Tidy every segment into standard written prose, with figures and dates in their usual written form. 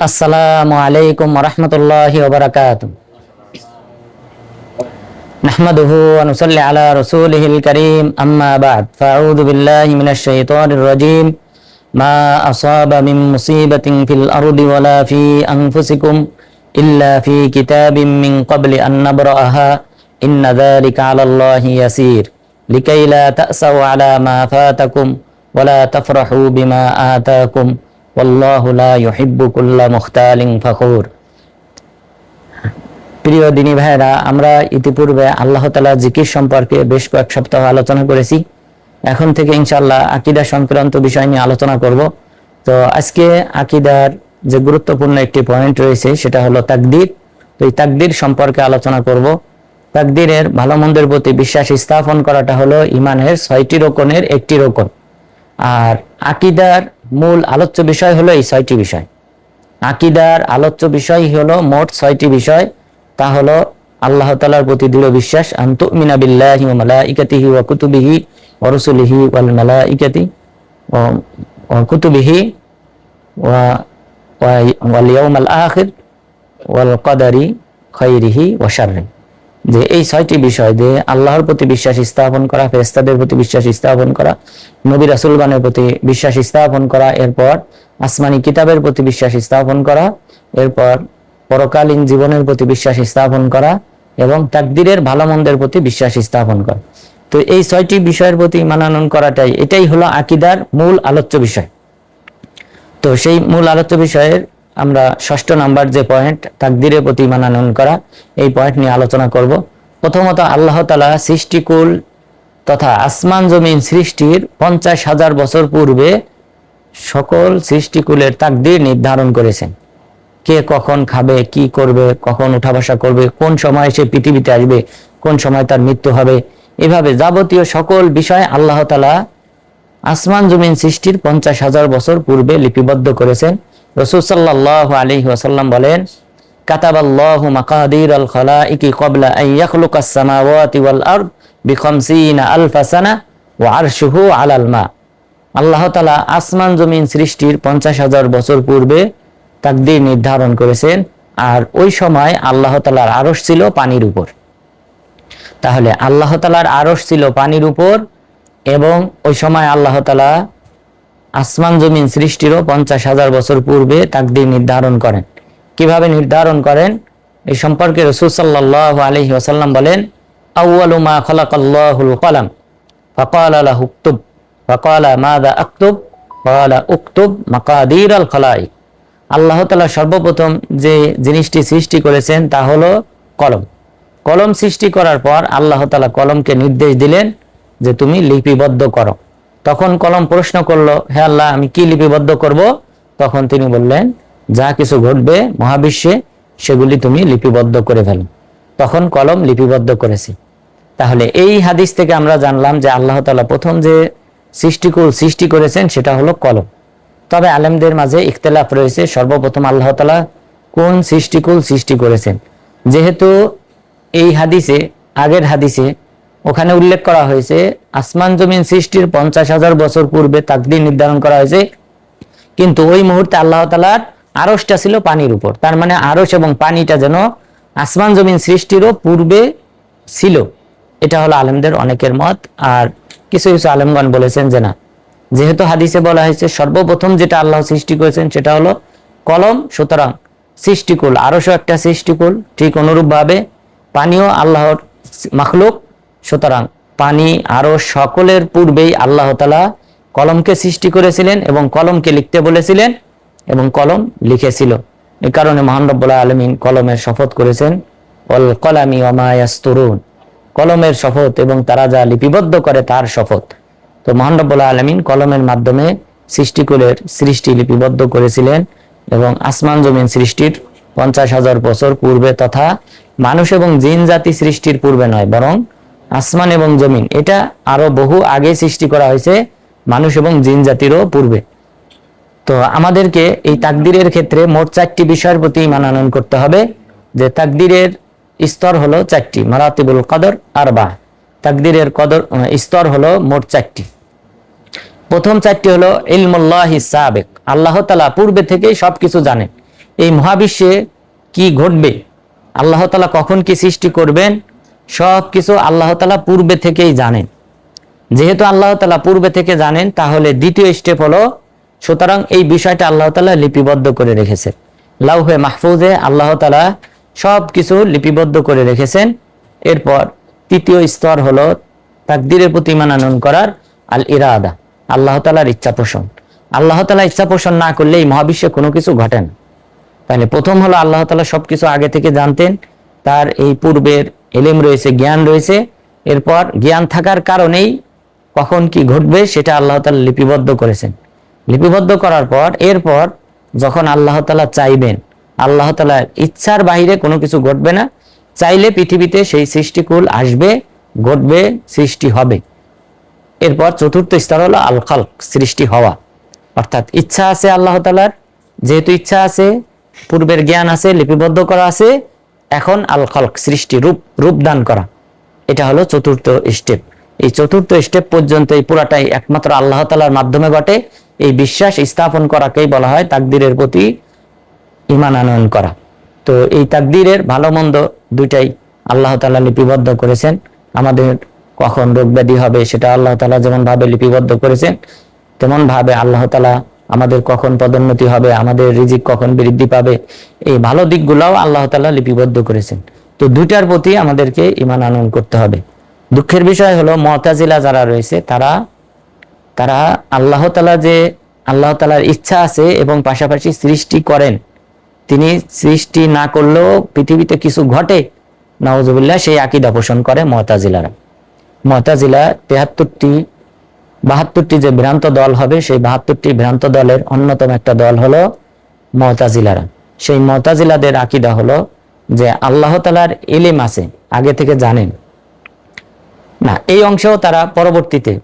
আসসালামু আলাইকুম ওয়া রাহমাতুল্লাহি ওয়া বারাকাতুহু। নাহমাদুহু ওয়া নুসাল্লি আলা রাসূলিহিল কারীম, আম্মা বা'দ। ফাআউযু বিল্লাহি মিনাশ শাইতানির রাজীম। মা আসাবা মিন মুসিবাতিন ফিল আরদি ওয়ালা ফি আনফুসিকুম ইল্লা ফি কিতাবিম মিন ক্বাবলি আন নাবরাহা ইন্না যালিকা আলাল্লাহি ইয়াসীর লিকাই লা তা'সাউ আলা মা ফাতাকুম ওয়ালা তাফরাহু বিমা আতাকুম ওয়াল্লাহু লা ইউহিব্বু কুল্লা মুখতালিন ফখুর। প্রিয় দিনী ভাইরা, আমরা ইতিপূর্বে আল্লাহ তাআলার জিকির সম্পর্কে বেশ কয়েক সপ্তাহ আলোচনা করেছি। এখন থেকে ইনশাআল্লাহ আকীদা সংক্রান্ত বিষয় নিয়ে আলোচনা করব। তো আজকে আকীদার যে গুরুত্বপূর্ণ একটি পয়েন্ট রয়েছে সেটা হলো তাকদীর। তো এই তাকদীর সম্পর্কে আলোচনা করব। তাকদীরের ভালো মন্দের প্রতি বিশ্বাস স্থাপন করাটা হলো ঈমানের 6টি রকনের একটি রকন। আর আকীদার মূল আলোচ্য বিষয় হলো এই 6টি বিষয়। আকীদার আলোচ্য বিষয় হলো মোট 6টি বিষয়। তা হলো আল্লাহ তাআলার প্রতি দৃঢ় বিশ্বাস, আন তুমিনা বিল্লাহি ওয়া মালাইকাতিহি ওয়া কুতুবিহি ওয়া রুসুলিহি ওয়াল মালাইকাতি ওয়া কুতুবিহি ওয়াল ইয়াউমিল আখির ওয়াল কদারি খাইরিহি ওয়া শাররিহি। যে এই 6টি বিষয় যে আল্লাহর প্রতি বিশ্বাস স্থাপন করা, ফেরেশতাদের প্রতি বিশ্বাস স্থাপন করা, নবী রাসূলগণের প্রতি বিশ্বাস স্থাপন করা, এরপর আসমানি কিতাবের প্রতি বিশ্বাস স্থাপন করা, এরপর পরকালীন জীবনের প্রতি বিশ্বাস স্থাপন করা এবং তাকদীরের ভালো মন্দের প্রতি বিশ্বাস স্থাপন করা। তো এই 6টি বিষয়ের প্রতি ঈমান করাটাই এটাই হলো আকীদার মূল আলোচ্য বিষয়। তো সেই মূল আলোচ্য বিষয়ের আমরা 6ষ্ঠ নাম্বার যে পয়েন্ট, তাকদীরের প্রতি ঈমান করা, এই পয়েন্ট নিয়ে আলোচনা করব। প্রথমত, আল্লাহ তাআলা সৃষ্টিকুল তথা আসমান জমিন সৃষ্টির 50,000 বছর পূর্বে সকল সৃষ্টিকুলের তাকদীর নির্ধারণ করেছেন। কে কখন খাবে, কি করবে, কখন উঠা বসা করবে, কোন সময় সে পৃথিবীতে আসবে, কোন সময় তার মৃত্যু হবে, এভাবে যাবতীয় সকল বিষয় আল্লাহ তাআলা আসমান জমিন সৃষ্টির 50,000 বছর পূর্বে লিপিবদ্ধ করেছেন। রাসূল সাল্লাল্লাহু আলাইহি ওয়াসাল্লাম বলেন, কাতাবাল্লাহু মাকাদিরাল খালাইকি ক্বাবলা আন ইয়াখলুকাস সামাওয়াতি ওয়াল আরদ বি50 আলফা সানা ওয়া আরশুহু আলাল মা। আল্লাহ তাআলা আসমান জমিন সৃষ্টির 50,000 বছর পূর্বে তাকদীর নির্ধারণ করেছেন। আর ওই সময় আল্লাহ তাআলার আরশ ছিল পানির উপর। তাহলে আল্লাহ তাআলার আরশ ছিল পানির উপর এবং ওই সময় আল্লাহ তাআলা আসমান জমিন সৃষ্টিরও 50,000 বছর পূর্বে তাকদীর নির্ধারণ করেন। কিভাবে নির্ধারণ করেন এই সম্পর্কে রাসূল সাল্লাল্লাহু আলাইহি ওয়াসাল্লাম বলেন, আউয়ালু মা খালাকাল্লাহুল কলাম ফাকালা লাহু উকতুব ফাকালা মাযা আকতুব ক্বালা উকতুব মাকাদিরাল খালাইক। আল্লাহ তাআলা সর্বপ্রথম যে জিনিসটি সৃষ্টি করেছেন তা হলো কলম। কলম সৃষ্টি করার পর আল্লাহ তাআলা কলমকে নির্দেশ দিলেন যে তুমি লিপিবদ্ধ করো। তখন কলম প্রশ্ন করলো, হে আল্লাহ, আমি কি লিপিবদ্ধ করব? তখন তিনি বললেন, যা কিছু ঘটবে মহাবিশ্বে সেগুলি তুমি লিপিবদ্ধ করে ফেলো। তখন কলম লিপিবদ্ধ করেছে। তাহলে এই হাদিস থেকে আমরা জানলাম যে আল্লাহ তাআলা প্রথম যে সৃষ্টিকুল সৃষ্টি করেছেন সেটা হলো কলম। তবে আলেমদের মাঝে ইখতিলাফ রয়েছে সর্বপ্রথম আল্লাহ তাআলা কোন সৃষ্টিকুল সৃষ্টি করেছেন। যেহেতু এই হাদিসে, আগের হাদিসে ওখানে উল্লেখ করা হয়েছে আসমান জমিন সৃষ্টির 50,000 বছর পূর্বে তাকদীর নির্ধারণ করা হয়েছে, কিন্তু ওই মুহূর্তে আল্লাহ তাআলার আরশটা ছিল পানির উপর। তার মানে আরশ এবং পানিটা যেন আসমান জমিন সৃষ্টিরও পূর্বে ছিল। এটা হলো আলেমদের অনেকের মত। আর কিছু কিছু আলেমগণ বলেছেন যে না, যেহেতু হাদিসে বলা হয়েছে সর্বপ্রথম যেটা আল্লাহ সৃষ্টি করেছেন সেটা হলো কলম, সুতরাং সৃষ্টিকুল আরশও একটা সৃষ্টিকুল। ঠিক অনুরূপভাবে পানিও আল্লাহর মাখলুক, সুতরাং পানি আরশ সকলের পূর্বেই আল্লাহ তাআলা কলমকে সৃষ্টি করেছিলেন এবং কলমকে লিখতে বলেছিলেন এবং কলম লিখেছিল। এই কারণে মহান রব্বুল আলামিন কলমের শপথ করেছেন, ওয়াল কলামি ওয়া মা ইয়াসতুরুন, কলমের শপথ এবং তারা যা লিপিবদ্ধ করে তার শপথ। তো মহান রব্বুল আলামিন কলমের মাধ্যমে সৃষ্টিকুলের সৃষ্টি লিপিবদ্ধ করেছিলেন এবং আসমান জমিন সৃষ্টির 50,000 বছর পূর্বে তথা মানুষ এবং জিন জাতি সৃষ্টির পূর্বে নয়, বরং আসমান এবং জমিন এটা আরো বহু আগে সৃষ্টি করা হয়েছে, মানুষ এবং জিন জাতিরও পূর্বে। তো আমাদেরকে এই তাকদীরের ক্ষেত্রে মোট 4টি বিষয়ের প্রতি ঈমান আনয়ন করতে হবে। যে তাকদীরের স্তর হলো 4টি, মারাতিবুল কদর আরবা। তাকদীরের কদর স্তর হলো মোট 4টি। প্রথম চারটি হলো ইলমুল্লাহি সাবিক, আল্লাহ তাআলা পূর্বে থেকেই সবকিছু জানেন। এই মহাবিশ্বে কি ঘটবে, আল্লাহ তাআলা কখন কি সৃষ্টি করবেন, সবকিছু আল্লাহ তাআলা পূর্বে থেকেই জানেন। যেহেতু আল্লাহ তাআলা পূর্বে থেকে জানেন, তাহলে দ্বিতীয় স্টেপ হলো, সুতরাং এই বিষয়টা আল্লাহ তাআলা লিপিবদ্ধ করে রেখেছেন। লাউহে মাহফুজে আল্লাহ তাআলা সবকিছু লিপিবদ্ধ করে রেখেছেন। এরপর তৃতীয় স্তর হলো তাকদীরের প্রতি ঈমান আনয়ন করার আল ইরাদা, আল্লাহ তাআলার ইচ্ছা পোষণ। আল্লাহ তাআলা ইচ্ছা পোষণ না করলে এই মহাবিশ্বে কোনো কিছু ঘটে না। তাহলে প্রথম হলো আল্লাহ তাআলা সবকিছু আগে থেকে জানতেন, তার এই পূর্বের ইলম রয়েছে, জ্ঞান রয়েছে। এরপর জ্ঞান থাকার কারণেই কখন কি ঘটবে সেটা আল্লাহ তাআলা লিপিবদ্ধ করেছেন। লিপিবদ্ধ করার পর এরপর যখন আল্লাহ তাআলা চাইবেন, আল্লাহ তাআলার ইচ্ছার বাইরে কোনো কিছু ঘটবে না। চাইলে পৃথিবীতে সেই সৃষ্টিকুল আসবে, ঘটবে, সৃষ্টি হবে। এরপর চতুর্থ স্তর হলো আল খালক, সৃষ্টি হওয়া। অর্থাৎ ইচ্ছা আছে আল্লাহ তাআলার, যেহেতু ইচ্ছা আছে, পূর্বের জ্ঞান আছে, লিপিবদ্ধ করা আছে, এখন আল খালক, সৃষ্টি, রূপদান করা। এটা হলো চতুর্থ স্টেপ। এই চতুর্থ স্টেপ পর্যন্ত এই পুরাটাই একমাত্র আল্লাহ তাআলার মাধ্যমে ঘটে। এই বিশ্বাস স্থাপন করাকেই বলা হয় তাকদীরের প্রতি ঈমান আনয়ন করা। তো এই তাকদীরের ভালো মন্দ দুইটাই আল্লাহ তাআলা লিপিবদ্ধ করেছেন। আমাদের কখন রোগ ব্যাধি হবে সেটা আল্লাহ তাআলা যেমন ভাবে লিপিবদ্ধ করেছেন, তেমন ভাবে আল্লাহ তাআলা আমাদের কখন পদোন্নতি হবে, আমাদের রিজিক কখন বৃদ্ধি পাবে, এই ভালো দিকগুলোও আল্লাহ তাআলা লিপিবদ্ধ করেছেন। তো দুইটার প্রতি আমাদেরকে ঈমান আনয়ন করতে হবে। দুঃখের বিষয় হলো মুতাজিলা যারা রয়েছে, তারা আল্লাহ তাআলা যে আল্লাহ তাআলার ইচ্ছা আছে এবং পাশাপাশি সৃষ্টি করেন, তিনি সৃষ্টি না করলেও পৃথিবীতে কিছু ঘটে, নাউজুবিল্লাহ, সেই আকীদা পোষণ করে মুতাজিলারা। মুতাজিলা 72টি যে ভ্রান্ত দল হবে, সেই 72টি ভ্রান্ত দলের অন্যতম একটা দল হলো মুতাজিলারা। সেই মুতাজিলাদের আকীদা হলো যে আল্লাহ তাআলার ইলম আছে, আগে থেকে জানেন না। এই অংশেও তারা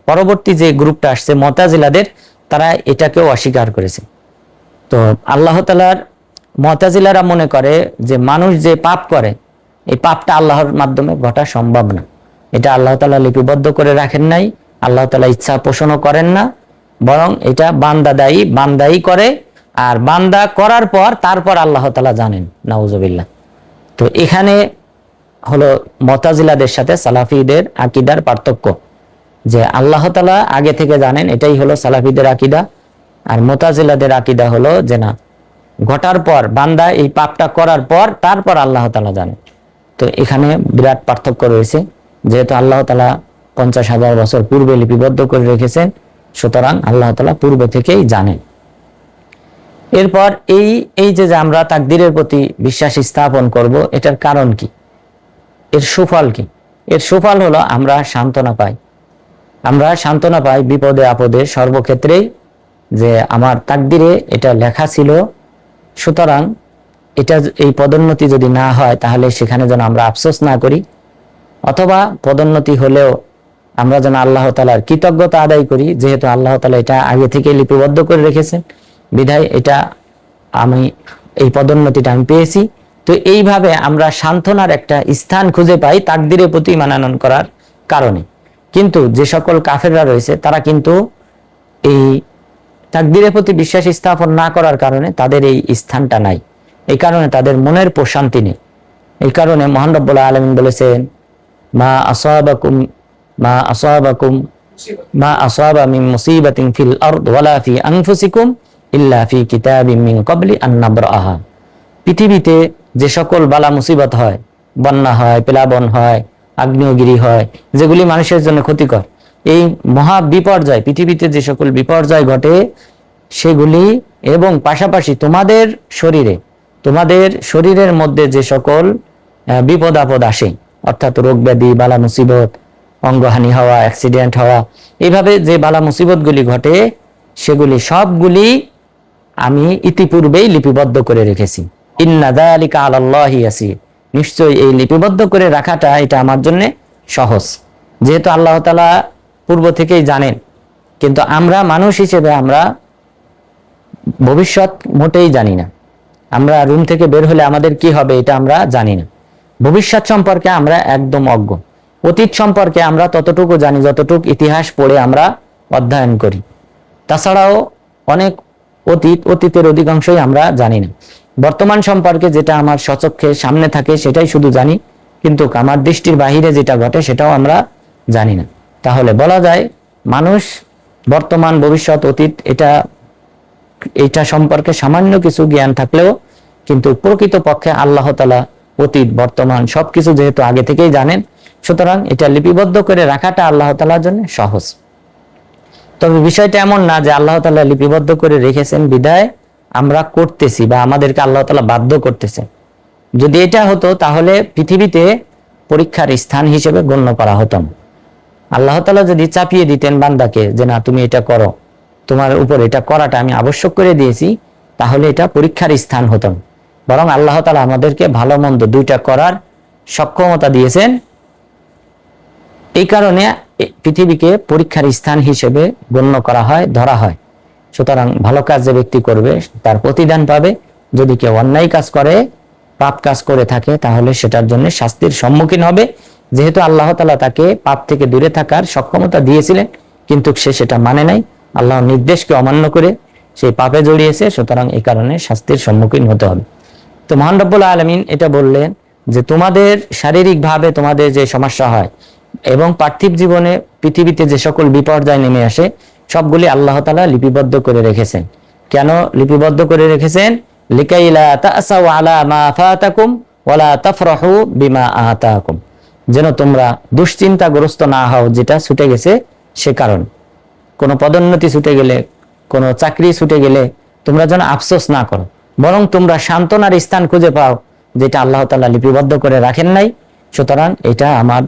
পরবর্তী যে গ্রুপটা আসছে মুতাজিলাদের, তারা এটাকেও অস্বীকার করেছে। তো আল্লাহ তাআলার মুতাজিলারা মনে করে যে মানুষ যে পাপ করে, এই পাপটা আল্লাহর মাধ্যমে ঘটা সম্ভব না। এটা আল্লাহ তাআলা লিপিবদ্ধ করে রাখেন নাই, আল্লাহ তাআলা ইচ্ছা পোষণও করেন না, বরং এটা বান্দাই করে। আর বান্দা করার পর তারপর আল্লাহ তাআলা জানেন, নাউজুবিল্লাহ। তো এখানে হলো মুতাজিলাদের সাথে সালাফিদের আকীদার পার্থক্য, যে আল্লাহ তাআলা আগে থেকে জানেন, এটাই হলো সালাফিদের আকীদা। আর মুতাজিলাদের আকীদা হলো যে না, ঘটার পর, বান্দা এই পাপটা করার পর তারপর আল্লাহ তাআলা জানেন। তো এখানে বিরাট পার্থক্য রয়েছে। যেহেতু আল্লাহ তাআলা 50,000 বছর পূর্বে লিপিবদ্ধ করে রেখেছেন, সুতরাং আল্লাহ তাআলা পূর্বে থেকেই জানেন। এরপর এই যে আমরা তাকদীরের প্রতি বিশ্বাস স্থাপন করব, এটার কারণ কি, এর সুফল কি? এর সুফল হলো আমরা সান্ত্বনা পাই বিপদে আপদে সর্বক্ষেত্রেই, যে আমার তাকদীরে এটা লেখা ছিল। সুতরাং এটা, এই পদোন্নতি যদি না হয় তাহলে সেখানে যেন আমরা আফসোস না করি, অথবা পদোন্নতি হলেও আমরা যেন আল্লাহ তাআলার কৃতজ্ঞতা আদায় করি, যেহেতু আল্লাহ তাআলা এটা আগে থেকে লিপিবদ্ধ করে রেখেছেন, বিধায় এটা এই পদোন্নতিটা আমি পেয়েছি। তো এইভাবে আমরা সান্ত্বনার একটা স্থান খুঁজে পাই তাকদীরের প্রতি ঈমান আনয়ন করার কারণে। কিন্তু যে সকল কাফেররা রয়েছে, তারা কিন্তু এই তাকদীরের প্রতি বিশ্বাস স্থাপন না করার কারণে তাদের এই স্থানটা নাই। এই কারণে তাদের মনের প্রশান্তি নেই। এই কারণে মহান রব্বুল আলামিন বলেছেন, মা আসাবা মিন মুসিবাতিন ফিল আরদ ওয়ালা ফি আনফুসিকুম ইল্লা ফি কিতাবিম মিন ক্বাবলি আন নাবরাহা। পৃথিবীতে যে সকল বালা মুসিবত হয়, বন্যা হয়, প্লাবন হয়, আগ্নেয়গিরি হয়, যেগুলি মানুষের জন্য ক্ষতিকর, এই মহা বিপর্যয়, পৃথিবীতে যে সকল বিপর্যয় ঘটে সেগুলি, এবং পাশাপাশি তোমাদের শরীরের মধ্যে যে সকল বিপদ আপদ আসে, অর্থাৎ রোগ ব্যাধি, বালা মুসিবত, অঙ্গহানি হওয়া, অ্যাক্সিডেন্ট হওয়া, এইভাবে যে বালা মুসিবত গুলি ঘটে, সেগুলি সবগুলি আমি ইতিপূর্বেই লিপিবদ্ধ করে রেখেছি। ইন্না যালিকা আলাল্লাহি ইয়াসির, নিশ্চয়ই এই লিপিবদ্ধ করে রাখাটা এটা আমার জন্য সহজ। যেহেতু আল্লাহ তাআলা পূর্ব থেকেই জানেন, কিন্তু আমরা মানুষ হিসেবে আমরা ভবিষ্যৎ মোটেই জানি না। আমরা রুম থেকে বের হলে আমাদের কি হবে এটা আমরা জানি না। ভবিষ্যৎ সম্পর্কে আমরা একদম অজ্ঞ। অতীত সম্পর্কে আমরা ততটুকু জানি যতটুকু ইতিহাস পড়ে আমরা অধ্যয়ন করি। তাছাড়াও অনেক অতীতের অধিকাংশই আমরা জানি না। বর্তমান সম্পর্কে যেটা আমার স্বচক্ষে সামনে থাকে সেটাই শুধু জানি, কিন্তু আমার দৃষ্টির বাহিরে যেটা ঘটে সেটাও আমরা জানি না। তাহলে বলা যায় মানুষ বর্তমান, ভবিষ্যৎ, অতীত এটা সম্পর্কে সামান্য কিছু জ্ঞান থাকলেও কিন্তু প্রকৃতপক্ষে আল্লাহ তাআলা অতীত, বর্তমান সবকিছু যেহেতু আগে থেকেই জানেন, সুতরাং এটা লিপিবদ্ধ করে রাখাটা আল্লাহ তাআলার জন্য সহজ। তবে বিষয়টা এমন না যে আল্লাহ তাআলা লিপিবদ্ধ করে রেখেছেন বিদায় আমরা করতেছি বা আমাদেরকে আল্লাহ তাআলা বাধ্য করতেছেন। যদি এটা হতো তাহলে পৃথিবীতে পরীক্ষার স্থান হিসেবে গণ্য করা হতো না। আল্লাহ তাআলা যদি চাপিয়ে দিতেন বান্দাকে যে না তুমি এটা করো, তোমার উপর এটা করাটা আমি আবশ্যক করে দিয়েছি, তাহলে এটা পরীক্ষার স্থান হতো না। বরং আল্লাহ তাআলা আমাদেরকে ভালো মন্দ দুইটা করার সক্ষমতা দিয়েছেন। এই কারণে পৃথিবীকে পরীক্ষার স্থান হিসেবে গণ্য করা হয়, ধরা হয়। সুতরাং ভালো কাজ যে ব্যক্তি করবে তার প্রতিদান পাবে, যদি কেউ অন্যায় কাজ করে, পাপ কাজ করে থাকে, তাহলে সেটার জন্য শাস্তির সম্মুখীন হবে। যেহেতু আল্লাহ তাআলা তাকে পাপ থেকে দূরে থাকার সক্ষমতা দিয়েছিলেন, কিন্তু সে সেটা মানে নাই, আল্লাহর নির্দেশকে অমান্য করে সেই পাপে জড়িয়েছে, সুতরাং এই কারণে শাস্তির সম্মুখীন হতে হবে। তো মহান রব্বুল আলামিন এটা বললেন যে তোমাদের শারীরিকভাবে তোমাদের যে সমস্যা হয় এবং পার্থিব জীবনে পৃথিবীতে যে সকল বিপর্যয় নেমে আসে সবগুলি আল্লাহ তাআলা লিপিবদ্ধ করে রেখেছেন। কেন লিপিবদ্ধ করে রেখেছেন? লিকাইলা তাসাউ আলা মা ফাতাকুম ওয়ালা তাফরাহু বিমা আতাকুম, যেন তোমরা দুশ্চিন্তাগ্রস্ত না হও যেটা ছুটে গেছে সে কারণ। কোনো পদোন্নতি ছুটে গেলে, কোনো চাকরি ছুটে গেলে তোমরা যেন আফসোস না করো, বরং তোমরা সান্ত্বনার স্থান খুঁজে পাও যেটা আল্লাহ তাআলা লিপিবদ্ধ করে রাখেন নাই। সুতরাং এটা আমার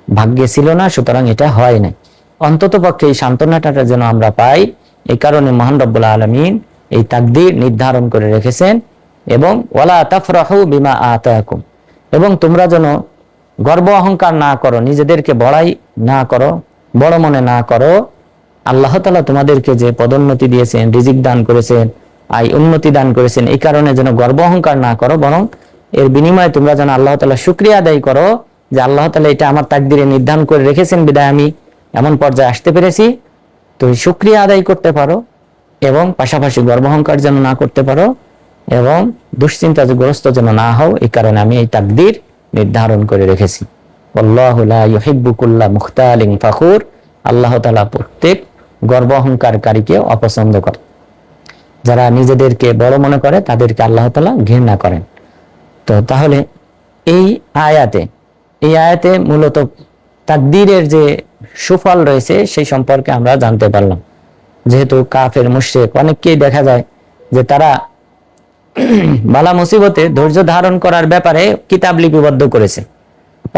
ভাগ্যে ছিল না, সুতরাং এটা হয় নাই। অন্তত পক্ষে এই সান্ত্বনাটা যেন আমরা পাই, এই কারণে মহান রব্বুল আলামিন এই তাকদীর নির্ধারণ করে রেখেছেন। এবং ওয়ালা তাফরাহু বিমা আতাকুম, এবং তোমরা যেন গর্ব অহংকার না করো, নিজেদেরকে বড়াই না করো, বড় মনে না করো। আল্লাহ তাআলা তোমাদেরকে যে পদোন্নতি দিয়েছেন, রিজিক দান করেছেন, আয় উন্নতি দান করেছেন, এই কারণে যেন গর্ব অহংকার না করো, বরং এর বিনিময়ে তোমরা যেন আল্লাহ তাআলা শুকরিয়া আদায় করো যে আল্লাহ তাআলা এটা আমার তাকদীরে নির্ধারণ করে রেখেছেন বিধায় আমি এমন পর্যায়ে আসতে পেরেছি। তো শুকরিয়া আদায় করতে পারো এবং পাশাপাশি গর্ব অহংকার যেন না করতে পারো এবং দুশ্চিন্তাগ্রস্ত যেন না হও, এই কারণে আমি এই তাকদীর নির্ধারণ করে রেখেছি। আল্লাহু লা ইউহিব্বু কুল্লা মুখতালিন ফাখুর, আল্লাহ তাআলা প্রত্যেক গর্ব অহংকারকারীকে অপছন্দ করে। যারা নিজেদেরকে বড় মনে করে তাদেরকে আল্লাহ তাআলা ঘৃণা করেন। তো তাহলে এই আয়াতে মূলত তাকদীরের যে সুফল রয়েছে সেই সম্পর্কে আমরা জানতে পারলাম। যেহেতু কাফের মুশরিক অনেককেই দেখা যায় যে তারা বালা মুসিবতে ধৈর্য ধারণ করার ব্যাপারে কিতাব লিপিবদ্ধ করেছে,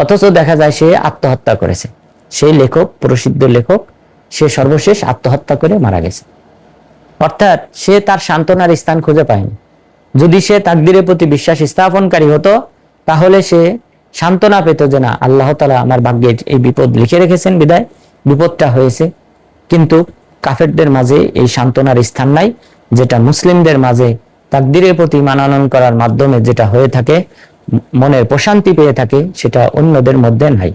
অথচ দেখা যায় সে আত্মহত্যা করেছে। সেই লেখক, প্রসিদ্ধ লেখক, সে সর্বশেষ আত্মহত্যা করে মারা গেছে। অর্থাৎ সে তার সান্ত্বনার স্থান খুঁজে পায়নি। যদি সে তাকদীরের প্রতি বিশ্বাস স্থাপনকারী হতো তাহলে সে সান্ত্বনা পেত যে না, আল্লাহ তাআলা আমার ভাগ্যে এই বিপদ লিখে রেখেছেন বিদায় বিপদটা হয়েছে। কিন্তু কাফেরদের মাঝে এই সান্ত্বনার স্থান নাই, যেটা মুসলিমদের মাঝে তাকদীরের প্রতি মানন করার মাধ্যমে যেটা হয়ে থাকে, মনের প্রশান্তি পেয়ে থাকে, সেটা অন্যদের মধ্যে নাই।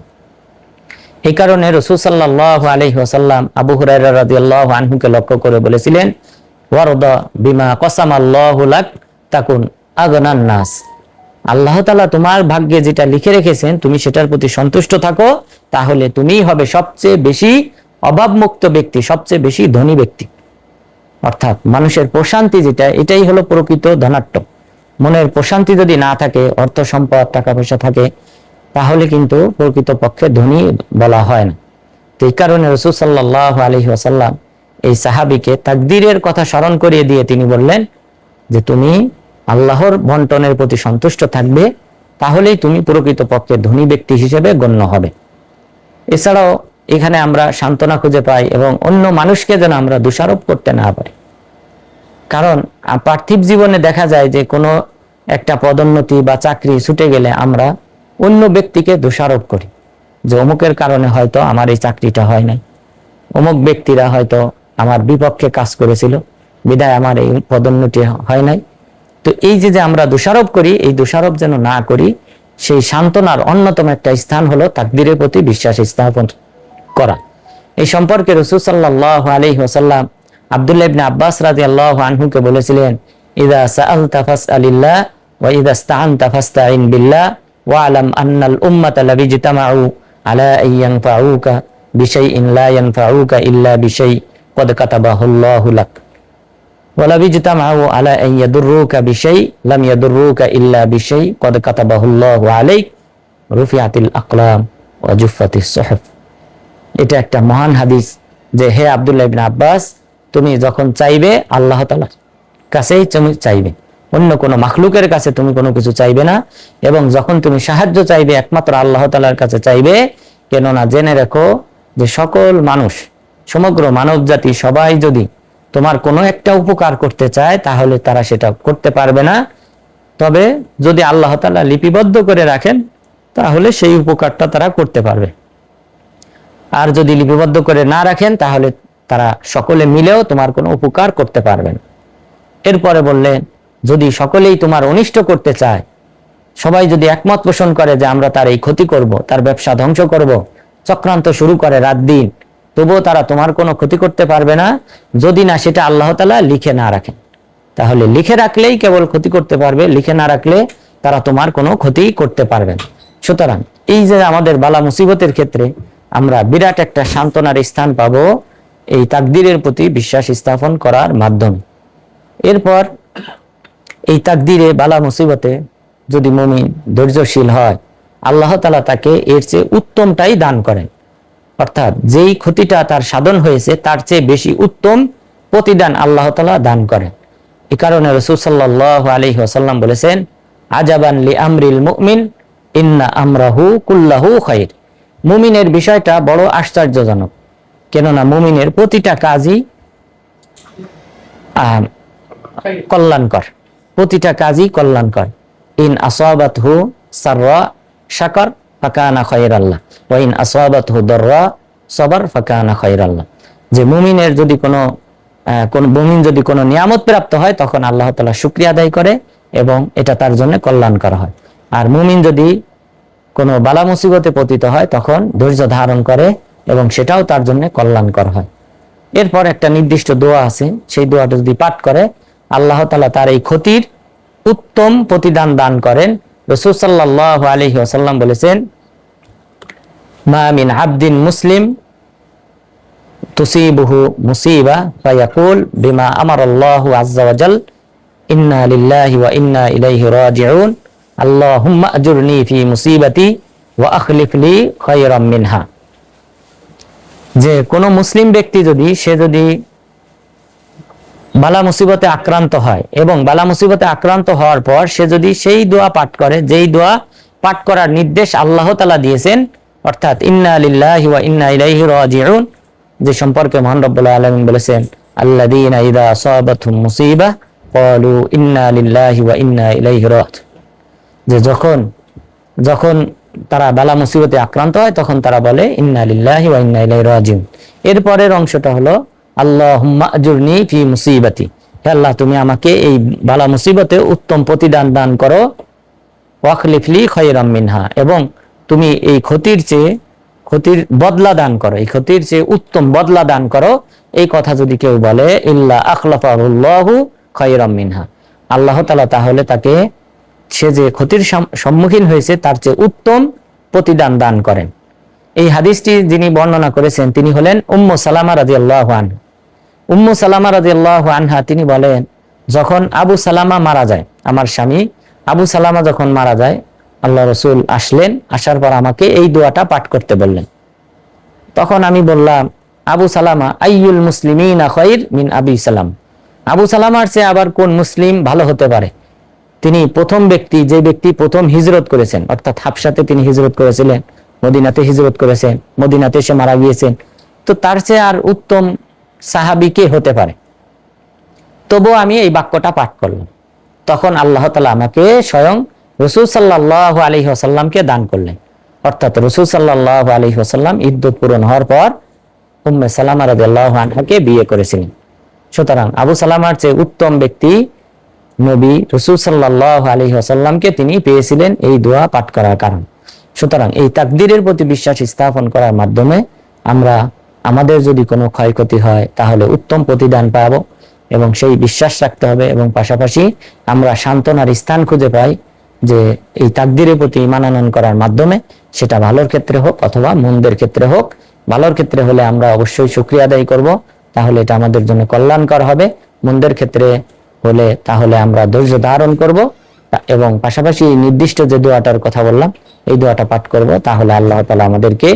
এই কারণে রাসূল সাল্লাল্লাহু আলাইহি ওয়াসাল্লাম আবু হুরায়রা রাদিয়াল্লাহু আনহুকে লক্ষ্য করে বলেছিলেন, ওয়ারদা বিমা কসামাল্লাহু লাক তাকুন আগনান নাস, আল্লাহ তাআলা তোমার ভাগ্যে যেটা লিখে রেখেছেন তুমি সেটার প্রতি সন্তুষ্ট থাকো, তাহলে তুমিই হবে সবচেয়ে বেশি অভাবমুক্ত ব্যক্তি, সবচেয়ে বেশি ধনী ব্যক্তি। অর্থাৎ মানুষের প্রশান্তি যেটা, এটাই হলো প্রকৃত ধনাঢ্য। মনের প্রশান্তি যদি না থাকে, অর্থ সম্পদ, টাকা পয়সা থাকে, তাহলে কিন্তু প্রকৃত পক্ষে ধনী বলা হয় না। তো এই কারণে রাসূল সাল্লাল্লাহু আলাইহি ওয়াসাল্লাম এই সাহাবীকে তাকদীরের কথা স্মরণ করিয়ে দিয়ে তিনি বললেন যে তুমি আল্লাহর বন্টনের প্রতি সন্তুষ্ট থাকবে, তাহলেই তুমি প্রকৃত পক্ষে ধনী ব্যক্তি হিসেবে গণ্য হবে। এছাড়াও এখানে আমরা সান্ত্বনা খুঁজে পাই এবং অন্য মানুষকে যেন আমরা দোষারোপ করতে না পারি। কারণ পার্থিব জীবনে দেখা যায় যে কোনো একটা পদোন্নতি বা চাকরি ছুটে গেলে আমরা অন্য ব্যক্তিকে দোষারোপ করি যে অমুকের কারণে হয়তো আমার এই চাকরিটা হয় নাই, অমুক ব্যক্তিরা হয়তো আমার বিপক্ষে কাজ করেছিল বিধায় আমার এই পদোন্নতি হয় নাই। তো এই যে আমরা দোষারোপ করি, এই দোষারোপ যেন না করি, সেই সান্ত্বনার অন্যতম একটা স্থান হলো তাকদীরের প্রতি বিশ্বাস স্থাপন করা। এই সম্পর্কে রাসূল সাল্লাল্লাহু আলাইহি ওয়াসাল্লাম আব্দুল্লাহ ইবনে আব্বাস রাদিয়াল্লাহু আনহুকে বলেছিলেন, ইযা সাআলতা ফাসআলিল্লাহ ওয়া ইযা ইসতাআনতা ফাস্তাইন বিল্লাহ ওয়া আলাম আন্নাল উম্মাতা লাবিজতামাউ আলা আন ইয়ানফাউকা বিশাইইন লা ইয়ানফাউকা ইল্লা বিশাই ক্বাদ কাতাবাহুল্লাহু লাক ওয়া লাবিজতামাউ আলা আন ইয়াদুররুকা বিশাই লাম ইয়াদুররুকা ইল্লা বিশাই ক্বাদ কাতাবাহুল্লাহু আলাইক রুফিআতিল আকলাম ওয়া জুফফাতিস সুহুফ। এটা একটা মহান হাদিস যে হে আব্দুল্লাহ ইবনে আব্বাস, তুমি যখন চাইবে আল্লাহ তাআলার কাছেই তুমি চাইবে, অন্য কোনো মাখলুকের কাছে তুমি কোনো কিছু চাইবে না। এবং যখন তুমি সাহায্য চাইবে একমাত্র আল্লাহ তাআলার কাছে চাইবে। কেননা জেনে রেখো যে সকল মানুষ, সমগ্র মানব জাতি সবাই যদি তোমার কোনো একটা উপকার করতে চায় তাহলে তারা সেটা করতে পারবে না। তবে যদি আল্লাহ তাআলা লিপিবদ্ধ করে রাখেন তাহলে সেই উপকারটা তারা করতে পারবে। আর যদি লিপিবদ্ধ করে না রাখেন তাহলে তারা সকলে মিলেও তোমার কোনো উপকার করতে পারবে না। এরপরে বললেন, যদি সকলেই তোমার অনিষ্ট করতে চায়, সবাই যদি একমত পোষণ করে যে আমরা তার এই ক্ষতি করব, তার ব্যবসা ধ্বংস করব, চক্রান্ত শুরু করে রাত দিন, তবুও তারা তোমার কোনো ক্ষতি করতে পারবে না যদি না সেটা আল্লাহ তাআলা লিখে না রাখেন। তাহলে লিখে রাখলেই কেবল ক্ষতি করতে পারবে, লিখে না রাখলে তারা তোমার কোনো ক্ষতি করতে পারবে না। সুতরাং এই যে আমাদের বালা মুসিবতের ক্ষেত্রে আমরা বিরাট একটা সান্ত্বনার স্থান পাবো এই তাকদীরের প্রতি বিশ্বাস স্থাপন করার মাধ্যমে। এরপর এই তাকদীরে বালা মুসিবতে যদি মুমিন ধৈর্যশীল হয়, আল্লাহ তাআলা তাকে এর চেয়ে উত্তমটাই দান করেন। অর্থাৎ যেই ক্ষতিটা তার সাধন হয়েছে তার চেয়ে বেশি উত্তম প্রতিদান আল্লাহ তাআলা দান করেন। এই কারণে রাসূল সাল্লাল্লাহু আলাইহি ওয়াসাল্লাম বলেছেন, আজাবান লি আমরিল মুমিন ইন্না আমরাহু কুল্লাহু খায়র। মুমিনের বিষয়টা বড় আশ্চর্যজনক, কেননা মুমিনের প্রতিটা কাজই কল্যাণকর, প্রতিটা কাজই কল্যাণকর। ইন আসাবাতহু সাররা শাকার ফাকানা খায়রাল্লাহ ওয়া ইন আসাবাতহু দাররা সাবার ফাকানা খায়রাল্লাহ। যে মুমিনের যদি কোনো মুমিন যদি কোনো নিয়ামত প্রাপ্ত হয় তখন আল্লাহ তাআলা শুকরিয়া আদায় করে এবং এটা তার জন্য কল্যাণকর হয়। আর মুমিন যদি কোনো বালা মুসিবতে পতিত হয় তখন ধৈর্য ধারণ করে এবং সেটাও তার জন্য কল্যাণকর হয়। এরপর একটা নির্দিষ্ট দোয়া আছে, সেই দোয়াটা যদি পাঠ করে আল্লাহ তাআলা তার এই ক্ষতির উত্তম প্রতিদান দান করেন। রাসূল সাল্লাল্লাহু আলাইহি ওয়াসাল্লাম বলেছেন, মা মিন আবদিন মুসলিম তুসিবুহু মুসিবা ফায়াকুল বিমা আমারাল্লাহু আযজা ওয়া জাল ইন্না লিল্লাহি ওয়া ইন্না ইলাইহি রাজিউন আল্লাহুম্মা আজুরনি ফি মুসিবাতি ওয়া আখলিফ লি খায়রাম মিনহা। যে কোনো মুসলিম ব্যক্তি যদি বালা মুসিবতে আক্রান্ত হয় এবং বালা মুসিবতে আক্রান্ত হওয়ার পর সে যদি সেই দোয়া পাঠ করে, যেই দোয়া পাঠ করার নির্দেশ আল্লাহ তাআলা দিয়েছেন, অর্থাৎ ইন্না লিল্লাহি ওয়া ইন্না ইলাইহি রাজিউন, যে সম্পর্কে মহান রব্বুল আলামিন বলেছেন, আল্লাযীনা ইযা আসাবাতহুম মুসিবা ক্বালু ইন্না লিল্লাহি ওয়া ইন্না ইলাইহি রাজিউন। যে যখন তারা বালা মুসিবতে আক্রান্ত হয় তখন তারা বলে ইন্না লিল্লাহি ওয়া ইন্না ইলাইহি রাজিউন। এরপরের অংশটা হলো আল্লাহুম্মা আজুরনি ফি মুসিবাতি, হে আল্লাহ তুমি আমাকে এই বালা মুসিবতে উত্তম প্রতিদান দান করো, ওয়াখলিফ লি খায়রাম মিনহা, এবং তুমি এই ক্ষতির বদলা দান করো, এই ক্ষতির চেয়ে উত্তম বদলা দান করো। এই কথা যদি কেউ বলে ইল্লা আখলাফাহুল্লাহু খায়রাম মিনহা, আল্লাহ তাআলা তাহলে তাকে সে যে ক্ষতির সম্মুখীন হয়েছে তার চেয়ে উত্তম প্রতিদান দান করেন। এই হাদিসটি যিনি বর্ণনা করেছেন তিনি হলেন উম্মু সালামা রাদিয়াল্লাহু আনহা। উম্মু সালামা রাদিয়াল্লাহু আনহা তিনি বলেন, যখন আবু সালামা মারা যায়, আমার স্বামী আবু সালামা যখন মারা যায়, আল্লাহ রাসূল আসলেন, আসার পর আমাকে এই দোয়াটা পাঠ করতে বললেন। তখন আমি বললাম, আবু সালামা আইয়ুল মুসলিমিনা খায়র মিন আবি সালাম, আবু সালামার চেয়ে আবার কোন মুসলিম ভালো হতে পারে? তিনি প্রথম ব্যক্তি, যে ব্যক্তি প্রথম হিজরত করেছেন, অর্থাৎ হাবশাতে তিনি হিজরত করেছিলেন, মদিনাতে হিজরত করেছেন, মদিনাতে এসে মারা গিয়েছেন, তো তার চেয়ে আর উত্তম সাহাবী কে হতে পারে? তবু আমি এই বাক্যটা পাঠ করলাম। তখন আল্লাহ তাআলা আমাকে স্বয়ং রাসূল সাল্লাল্লাহু আলাইহি ওয়াসাল্লামকে দান করলেন। অর্থাৎ রাসূল সাল্লাল্লাহু আলাইহি ওয়াসাল্লাম ইদ্দত পূরণ হওয়ার পর উম্মে সালামা রাদিয়াল্লাহু আনহাকে বিয়ে করেছিলেন। সুতরাং আবু সালামার চেয়ে উত্তম ব্যক্তি নবী রাসূল সাল্লাল্লাহু আলাইহি ওয়াসাল্লামকে তিনি পেয়েছিলেন এই দোয়া পাঠ করার কারণ। সুতরাং এই তাকদীরের প্রতি বিশ্বাস স্থাপন করার মাধ্যমে আমরা আমাদের যদি কোনো ক্ষয়ক্ষতি হয় তাহলে উত্তম প্রতিদান পাবো, এবং সেই বিশ্বাস রাখতে হবে। এবং পাশাপাশি আমরা সান্ত্বনার স্থান খুঁজে পাই যে এই তাকদীরের প্রতি ঈমান আনয়ন করার মাধ্যমে, সেটা ভালোর ক্ষেত্রে হোক অথবা মন্দের ক্ষেত্রে হোক, ভালোর ক্ষেত্রে হলে আমরা অবশ্যই শুকরিয়া আদায় করব, তাহলে এটা আমাদের জন্য কল্যাণকর হবে। মন্দের ক্ষেত্রে হলে তাহলে আমরা ধৈর্য ধারণ করব, এবং পাশাপাশি নির্দিষ্ট যে দোয়াটার কথা বললাম এই দোয়াটা পাঠ করব, তাহলে আল্লাহ তাআলা আমাদেরকে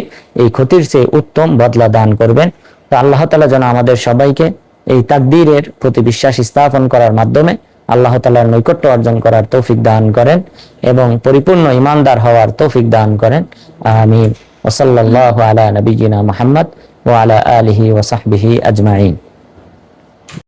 এই ক্ষতির চেয়ে উত্তম বদলা দান করবেন। তো আল্লাহ তাআলা যেন আমাদের সবাইকে এই তাকদীরের প্রতি বিশ্বাস স্থাপন করার মাধ্যমে আল্লাহ তাআলার নৈকট্য অর্জন করার তৌফিক দান করেন এবং পরিপূর্ণ ঈমানদার হওয়ার তৌফিক দান করেন। আমিন। ওয়া সাল্লাল্লাহু আলা নবিয়িনা মুহাম্মদ ওয়া আলা আলিহি ওয়া সাহবিহি আজমাইন।